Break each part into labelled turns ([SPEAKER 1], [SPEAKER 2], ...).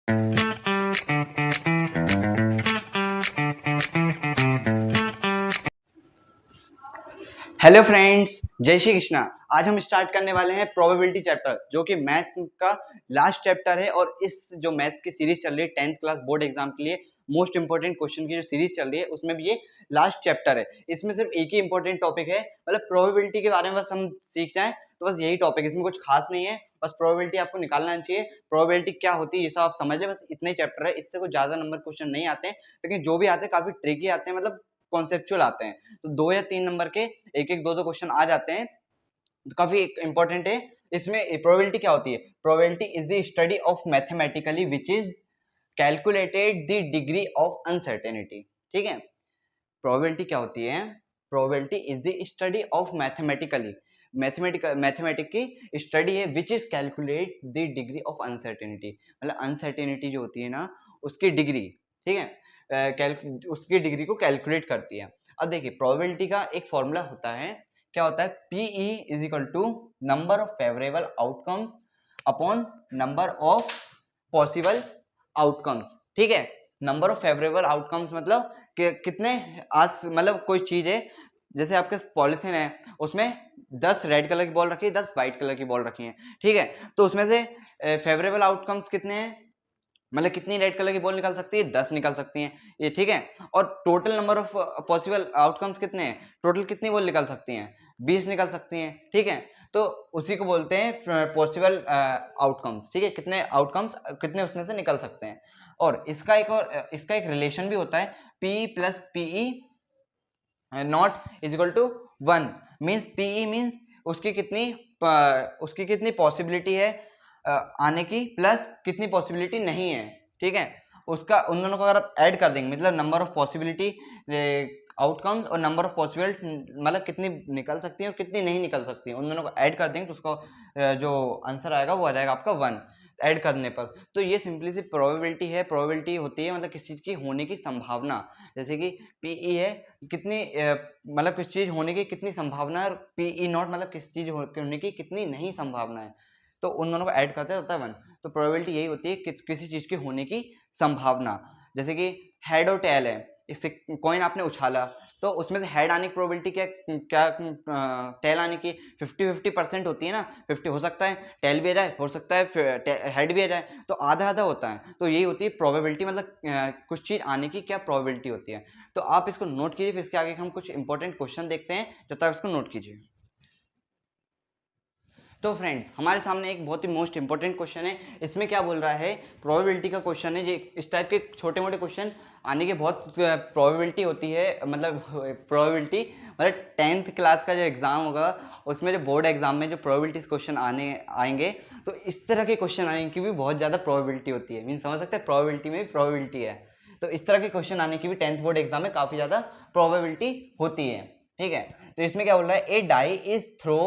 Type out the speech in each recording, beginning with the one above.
[SPEAKER 1] Hello friends, जय श्री कृष्णा। आज हम स्टार्ट करने वाले हैं प्रोबेबिलिटी चैप्टर, जो कि मैथ्स का लास्ट चैप्टर है। और इस जो मैथ्स की सीरीज चल रही है 10th क्लास बोर्ड एग्जाम के लिए मोस्ट इंपॉर्टेंट क्वेश्चन की जो सीरीज चल रही है, उसमें भी ये लास्ट चैप्टर है। इसमें सिर्फ एक ही इंपॉर्टेंट टॉपिक है, मतलब प्रोबेबिलिटी के बारे में बस हम सीख जाएं तो बस यही टॉपिक, इसमें कुछ खास नहीं है। बस प्रोबेबिलिटी आपको निकालना चाहिए, प्रोबेबिलिटी क्या होती है ये सब आप समझ लें, बस इतना ही चैप्टर है। इससे कुछ ज्यादा नंबर क्वेश्चन नहीं आते हैं, लेकिन जो भी आते हैं काफी ट्रिकी आते हैं, मतलब कॉन्सेप्चुअल आते हैं। तो 2 या 3 नंबर के एक एक दो क्वेश्चन आ जाते हैं, तो काफी इंपॉर्टेंट है। इसमें प्रोबेबिलिटी क्या होती है? Probability is the study of mathematically which is calculated the degree of uncertainty. ठीक है, प्रोबेबिलिटी क्या होती है? Probability is the study of mathematically, mathematic की स्टडी है which is calculate the degree of uncertainty, मतलब अनसर्टेनिटी जो होती है ना, उसकी डिग्री। ठीक है, उसकी डिग्री को कैलकुलेट करती है। अब देखिए, प्रोबेबिलिटी का एक फॉर्मूला होता है, क्या होता है? P E is equal to number of favourable outcomes upon number of possible outcomes. ठीक है, नंबर ऑफ फेवरेबल आउटकम्स मतलब कि कितने, आज मतलब कोई चीज है, जैसे आपके पॉलिथीन है, उसमें 10 रेड कलर की बॉल रखी है, 10 व्हाइट कलर की बॉल रखी है। ठीक है, तो उसमें से फेवरेबल आउटकम्स कितने हैं, मतलब कितनी रेड कलर की बॉल निकल सकती है? 10 निकल सकती हैं ये। ठीक है, और total number of possible outcomes कितने हैं? टोटल कितनी बॉल निकल सकती हैं? 20 निकल सकती हैं। ठीक है, तो उसी को बोलते हैं पॉसिबल आउटकम्स। ठीक है, कितने आउटकम्स, कितने उसमें से निकल सकते हैं। और इसका एक रिलेशन भी होता है, P plus P E not is equal to 1। Means P E means उसकी कितनी पॉसिबिलिटी है आने की, प्लस कितनी पॉसिबिलिटी नहीं है। ठीक है, उसका उन दोनों को अगर आप ऐड कर देंगे, मतलब नंबर ऑफ पॉसिबिलिटी आउटकम्स और नंबर ऑफ पॉसिबल, मतलब कितनी निकल सकती है और कितनी नहीं निकल सकती है, उन दोनों को ऐड कर देंगे तो उसका जो आंसर आएगा वो आ जाएगा आपका 1 ऐड करने पर। तो ये सिंपली सी प्रोबेबिलिटी है। प्रोबेबिलिटी होती है मतलब किसी चीज की होने की संभावना। जैसे कि पीई है, कितनी मतलब किस चीज होने की कितनी संभावना है, और पीई नॉट मतलब किस चीज होने की कितनी नहीं संभावना है। तो उन दोनों को ऐड करते होता है 1। तो प्रोबेबिलिटी यही होती है कि किसी चीज की होने की संभावना। जैसे कि हेड और टेल है, इससे कॉइन आपने उछाला, तो उसमें से हेड आने की प्रोबेबिलिटी क्या क्या टेल आने की 50-50% होती है ना। 50 हो सकता है टेल भी आ जाए, हो सकता है हेड भी आ जाए, तो आधा आधा होता है। तो यही होती है प्रोबेबिलिटी, मतलब कुछ चीज आने की क्या प्रोबेबिलिटी होती है। तो आप इसको नोट कीजिए, फिर इसके आगे हम कुछ इंपॉर्टेंट क्वेश्चन देखते हैं, जब तक इसको नोट कीजिए। तो फ्रेंड्स, हमारे सामने एक बहुत ही मोस्ट इंपॉर्टेंट क्वेश्चन है। इसमें क्या बोल रहा है? प्रोबेबिलिटी का क्वेश्चन है। ये इस टाइप के छोटे मोटे क्वेश्चन आने की बहुत प्रोबेबिलिटी होती है, मतलब प्रोबेबिलिटी, मतलब 10th क्लास का जो एग्जाम होगा उसमें, जो बोर्ड एग्जाम में जो प्रोबेबिलिटीज क्वेश्चन आने आएंगे, तो इस तरह के क्वेश्चन आने की भी बहुत ज़्यादा प्रोबेबिलिटी होती है। मीन समझ सकते हैं, प्रोबेबिलिटी में भी प्रोबेबिलिटी है। तो इस तरह के क्वेश्चन आने की भी 10th बोर्ड एग्जाम में काफ़ी ज़्यादा प्रोबेबिलिटी होती है। ठीक है, तो इसमें क्या बोल रहा है? A die is throw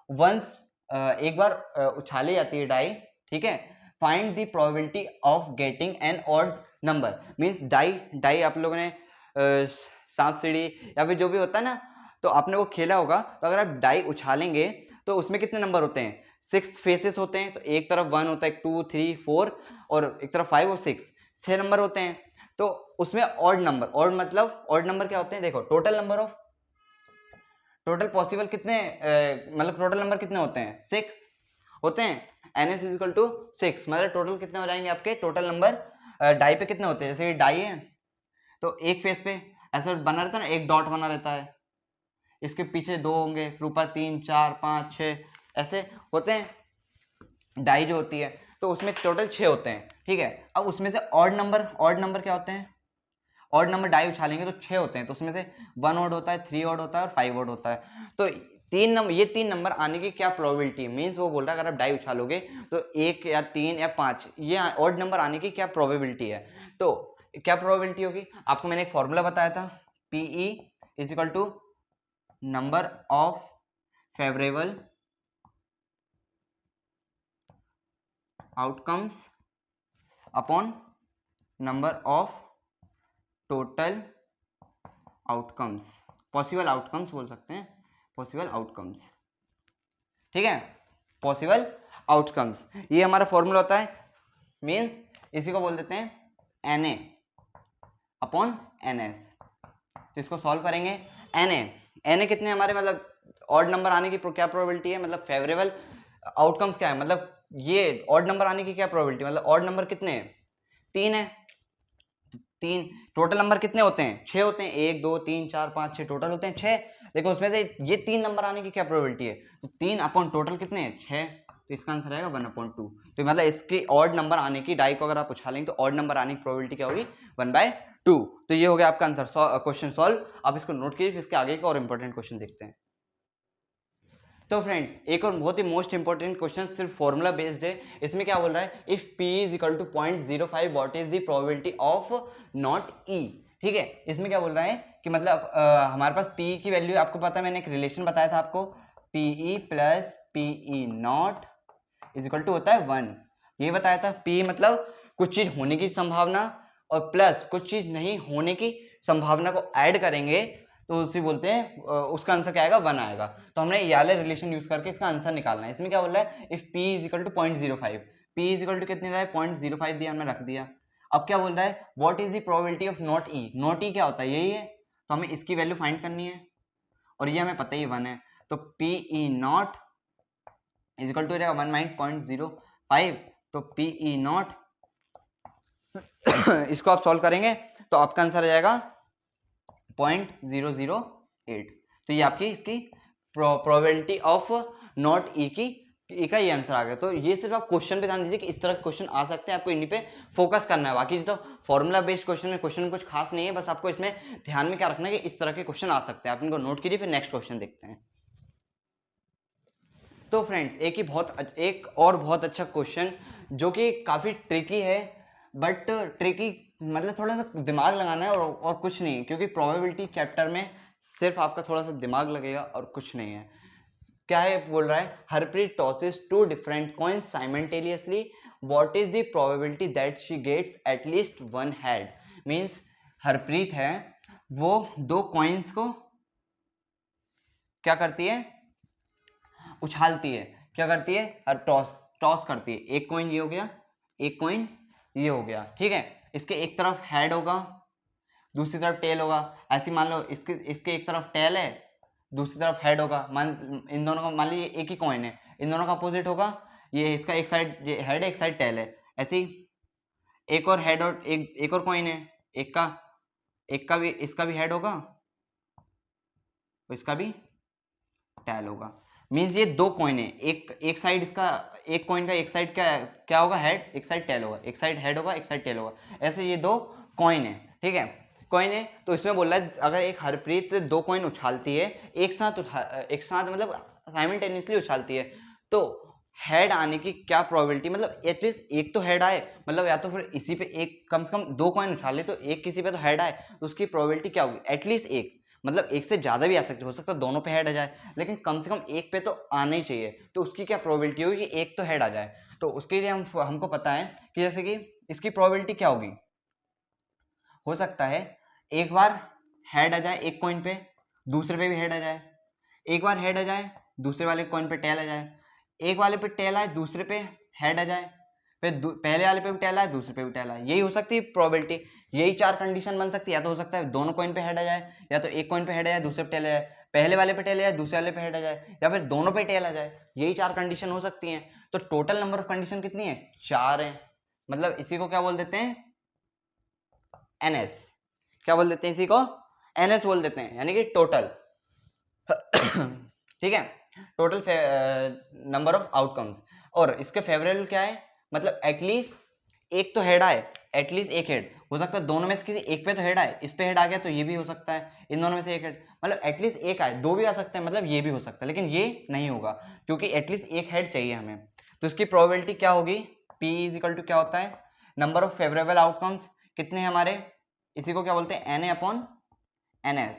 [SPEAKER 1] once, एक बार उछाली जाती है डाई। ठीक है, find the probability of getting an odd number. Means die die आप लोगों ने सांप सीढ़ी या फिर जो भी होता है ना, तो आपने वो खेला होगा। तो अगर आप डाई उछालेंगे तो उसमें कितने नंबर होते हैं? 6 फेसेस होते हैं। तो एक तरफ 1 होता है, 2 3 4, और एक तरफ 5 और 6 नंबर होते हैं। तो उसमें ऑड नंबर, ऑड मतलब ऑड नंबर क्या होते हैं? देखो, टोटल पॉसिबल कितने, मतलब टोटल नंबर कितने होते हैं? 6 होते हैं। एन एस इजिकल टू 6, मतलब टोटल कितने हो जाएंगे आपके? टोटल नंबर डाई पे कितने होते हैं? जैसे डाई है तो एक फेस पे ऐसा बना रहता है ना, एक डॉट बना रहता है, इसके पीछे 2 होंगे, फिर ऊपर 3 4 5 6 ऐसे होते हैं डाई जो होती है। तो उसमें टोटल 6 होते हैं। ठीक है, अब उसमें से ऑड नंबर क्या होते हैं? ऑड नंबर डाई उछालेंगे तो 6 होते हैं। तो उसमें से 1 ऑड होता है, 3 ऑड होता है और 5 ऑड होता है। तो ये 3 नंबर आने की क्या प्रोबेबिलिटी है? मीन्स वो बोल रहा है अगर आप डाई उछालोगे तो 1 या 3 या 5, ये ऑड नंबर आने की क्या प्रोबेबिलिटी है। तो क्या प्रोबेबिलिटी होगी? आपको मैंने एक फॉर्मूला बताया था, PE is equal to number of favourable outcomes upon number of total outcomes, possible outcomes बोल सकते हैं, पॉसिबल आउटकम्स। ठीक है, पॉसिबल आउटकम्स, ये हमारा फॉर्मूला होता है। मीन्स इसी को बोल देते हैं Na अपॉन NS। तो इसको सॉल्व करेंगे। Na कितने हमारे मतलब ऑड नंबर आने की क्या प्रोबेबिलिटी है, मतलब फेवरेबल आउटकम्स क्या है, मतलब ये ऑड नंबर आने की क्या प्रोबेबिलिटी, मतलब ऑड नंबर कितने हैं, 3 है। 3 टोटल नंबर कितने होते हैं, 6 होते हैं, 1 2 3 4 5 6 टोटल होते हैं 6, लेकिन उसमें से ये 3 नंबर आने की क्या प्रोबेबिलिटी है, तो 3 अपॉन टोटल कितने हैं 6, तो इसका आंसर आएगा 1/2। तो मतलब इसकी ऑड नंबर आने की डाई को अगर आप उछालेंगे तो ऑड नंबर आने की प्रोबेबिलिटी क्या होगी 1/2। तो ये हो गया आपका आंसर, क्वेश्चन सॉल्व। आप इसको नोट कीजिए, इसके आगे का और इंपॉर्टेंट क्वेश्चन देखते हैं। तो फ्रेंड्स एक और बहुत ही मोस्ट इंपॉर्टेंट क्वेश्चन सिर्फ फॉर्मूला बेस्ड है। इसमें क्या बोल रहा है, if P is equal to 0.05 what is the probability of not E। ठीक है, इसमें क्या बोल रहा है कि मतलब हमारे पास P की वैल्यू आपको पता है, मैंने एक रिलेशन बताया था आपको, PE plus PE not is equal to होता है 1। ये बताया था, P मतलब कुछ चीज होने की संभावना और प्लस कुछ चीज नहीं होने की संभावना को ऐड करेंगे तो उसे बोलते हैं, उसका आंसर क्या आएगा 1 आएगा। तो हमने ये वाले रिलेशन यूज करके इसका आंसर निकालना है। इसमें क्या बोल रहा है, if P is equal to 0.05, P is equal to कितने दिया है 0.05 दिया, हमने रख दिया। अब क्या बोल रहा है, what is the probability of not E, not E क्या होता है, यही है, तो हमें इसकी वैल्यू फाइंड करनी है और ये हमें पता ही 1 है, तो PE not is equal to हो जाएगा 1/0.05, तो PE नॉट इसको आप सॉल्व करेंगे तो आपका आंसर आ जाएगा 0.008। तो ये आपकी इसकी प्रोबेबिलिटी ऑफ नॉट ई की का ये आंसर आ गया। तो ये सिर्फ आप क्वेश्चन पे ध्यान दीजिए कि इस तरह के क्वेश्चन आ सकते हैं, आपको इन्हीं पे फोकस करना है। बाकी तो फॉर्मूला बेस्ड क्वेश्चन है, क्वेश्चन कुछ खास नहीं है, बस आपको इसमें ध्यान में क्या रखना है कि इस तरह के क्वेश्चन आ सकते हैं। आप इनको नोट कीजिए, फिर नेक्स्ट क्वेश्चन देखते हैं। तो फ्रेंड्स एक और बहुत अच्छा क्वेश्चन जो कि काफ़ी ट्रिकी है, बट ट्रिकी मतलब थोड़ा सा दिमाग लगाना है और कुछ नहीं, क्योंकि प्रोबेबिलिटी चैप्टर में सिर्फ आपका थोड़ा सा दिमाग लगेगा और कुछ नहीं है। क्या है बोल रहा है, Harpreet tosses 2 different coins simultaneously, what is the probability that she gets at least 1 head. Means Harpreet है, वो 2 कॉइन्स को क्या करती है, उछालती है, क्या करती है, टॉस करती है। एक कॉइन ये हो गया, एक कॉइन ये हो गया, ठीक है। इसके एक तरफ हेड होगा, दूसरी तरफ टेल होगा। ऐसी मान लो इसके एक तरफ टेल है, दूसरी तरफ हेड होगा। इन दोनों का मान लीजिए एक ही कॉइन है, इन दोनों का अपोजिट होगा। ये इसका एक साइड हेड है, एक साइड टेल है। ऐसी एक और हेड और एक और कॉइन है, एक का भी इसका भी हेड होगा, इसका भी टेल होगा। मीन्स ये 2 कॉइन है, एक साइड इसका, एक कॉइन का एक साइड क्या होगा हेड, एक साइड टेल होगा, एक साइड हेड होगा, एक साइड टेल होगा। ऐसे ये 2 कॉइन है, ठीक है, कॉइन है। तो इसमें बोल रहा है अगर एक हरप्रीत 2 कॉइन उछालती है एक साथ मतलब साइमल्टेनियसली उछालती है, तो हेड आने की क्या प्रोबेबिलिटी, मतलब एटलीस्ट एक तो हेड आए, मतलब या तो फिर इसी पे एक, कम से कम 2 कॉइन उछाले तो एक किसी पे तो हेड आए, तो उसकी प्रोबेबिलिटी क्या होगी, एटलीस्ट एक, मतलब एक से ज़्यादा भी आ सकते, हो सकता है दोनों पे हेड आ जाए, लेकिन कम से कम एक पे तो आना ही चाहिए। तो उसकी क्या प्रोबेबिलिटी होगी कि एक तो हेड आ जाए। तो उसके लिए हमको पता है कि जैसे कि इसकी प्रोबेबिलिटी क्या होगी, हो सकता है एक बार हेड आ जाए एक कॉइन पे, दूसरे पे भी हेड आ जाए, एक बार हेड आ जाए दूसरे वाले कॉइन पे टेल आ जाए, एक वाले पे टेल आए दूसरे पे हेड आ जाए, फिर पहले वाले पे भी टेल आए दूसरे पे भी टेल आए। यही हो सकती है प्रोबेबिलिटी, यही 4 कंडीशन बन सकती है। या तो हो सकता है दोनों कॉइन पे हेड आ जाए, या तो एक कॉइन पे हेड आ जाए दूसरे पे टेल आ जाए, पहले वाले पे टेल आ जाए दूसरे वाले पे हेड आ जाए, या फिर दोनों पे टेल आ जाए। यही 4 कंडीशन हो सकती हैं। तो टोटल नंबर ऑफ कंडीशन कितनी है, 4 है। मतलब इसी को क्या बोल देते हैं, NS। क्या बोल देते हैं इसी को, NS बोल देते हैं, यानी कि टोटल ठीक है, टोटल नंबर ऑफ आउटकम्स। और इसके फेवरेबल क्या है, मतलब एटलीस्ट एक तो हेड आए, एटलीस्ट एक हेड हो सकता है, दोनों में से किसी एक पे तो हेड आए, इस पे हेड आ गया तो ये भी हो सकता है, इन दोनों में से एक हेड, मतलब एटलीस्ट एक आए, 2 भी आ सकते हैं, मतलब ये भी हो सकता है, लेकिन ये नहीं होगा क्योंकि एटलीस्ट एक हेड चाहिए हमें। तो इसकी प्रोबेबिलिटी क्या होगी, P इज इक्वल टू क्या होता है, नंबर ऑफ फेवरेबल आउटकम्स कितने हैं हमारे, इसी को क्या बोलते हैं Na upon NS।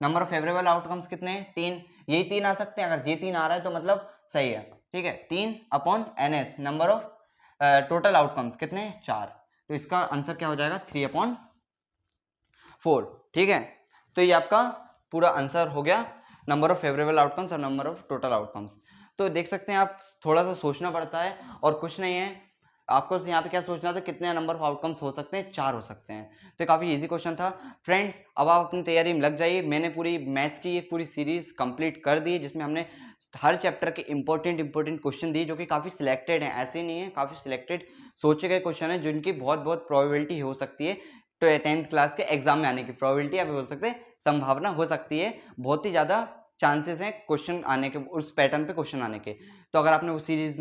[SPEAKER 1] Number of favourable outcomes कितने हैं, 3, यही 3 आ सकते हैं। अगर ये 3 आ रहा है तो मतलब सही है, ठीक है। 3 upon NS, number of total outcomes कितने हैं, 4। तो इसका आंसर क्या हो जाएगा 3/4, ठीक है। तो ये आपका पूरा आंसर हो गया, नंबर ऑफ फेवरेबल आउटकम्स और नंबर ऑफ टोटल आउटकम्स। तो देख सकते हैं आप, थोड़ा सा सोचना पड़ता है और कुछ नहीं है, आपको यहाँ पे क्या सोचना था, कितने नंबर ऑफ आउटकम्स हो सकते हैं, 4 हो सकते हैं। तो काफ़ी इजी क्वेश्चन था फ्रेंड्स। अब आप अपनी तैयारी में लग जाइए। मैंने पूरी मैथ्स की पूरी सीरीज कंप्लीट कर दी है, जिसमें हमने हर चैप्टर के इंपॉर्टेंट क्वेश्चन दिए, जो कि काफ़ी सिलेक्टेड हैं, ऐसे नहीं है, काफ़ी सिलेक्टेड सोचे गए क्वेश्चन है, जिनकी बहुत बहुत प्रोबेबिलिटी हो सकती है तो 10th क्लास के एग्जाम में आने की प्रोबेबिलिटी, आप बोल सकते हैं संभावना हो सकती है, बहुत ही ज़्यादा चांसेस हैं क्वेश्चन आने के, उस पैटर्न पे क्वेश्चन आने के। तो अगर आपने वो सीरीज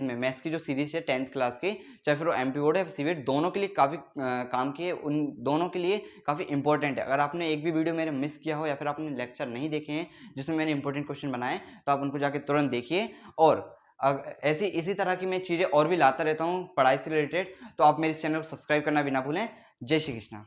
[SPEAKER 1] में मैथ्स की जो सीरीज है 10th क्लास की, चाहे फिर वो एमपी बोर्ड है सीवीट, दोनों के लिए काफ़ी काम किए, उन दोनों के लिए काफ़ी इंपॉर्टेंट है। अगर आपने एक भी वीडियो मेरे मिस किया हो या फिर आपने लेक्चर नहीं देखे हैं जिसमें मैंने इंपॉर्टेंट क्वेश्चन बनाए, तो आप उनको जाके तुरंत देखिए। और ऐसी इसी तरह की मैं चीज़ें और भी लाता रहता हूँ पढ़ाई से रिलेटेड, तो आप मेरे इस चैनल को सब्सक्राइब करना भी ना भूलें। जय श्री कृष्णा।